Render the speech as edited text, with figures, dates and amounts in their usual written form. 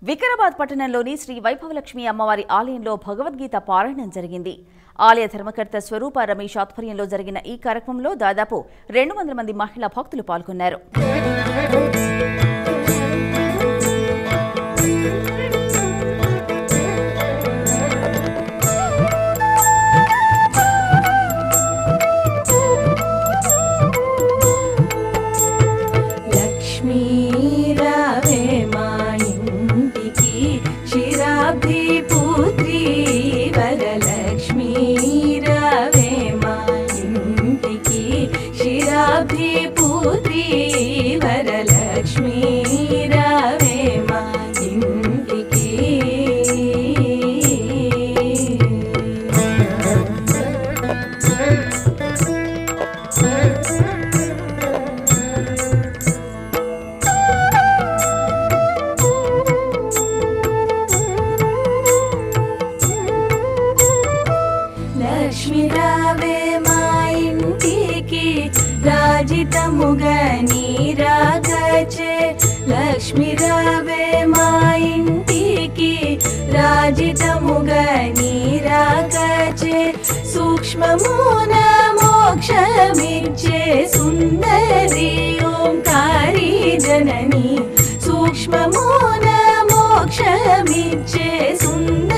వికారాబాద్ పట్టణంలోని శ్రీ వైభవలక్ష్మి అమ్మవారి ఆలయంలో భగవద్గీత పారాయణం జరిగింది. ఆలయ ధర్మకర్త స్వరూప రమేష్ ఆధ్వర్యంలో జరిగిన ఈ కార్యక్రమంలో దాదాపు 200 మంది మహిళా భక్తులు పాల్గొన్నారు. లక్ష్మీ రావే మా ఇంటికి రాజితముగా నీ రాకచే లక్ష్మీ రావే మా ఇంటికి రాజితముగా నీ రాకచే సూక్ష్మమున మోక్షమిచ్చే సుందరి ఓంకారి జనని సూక్ష్మమున మోక్షమిచ్చే సుందరి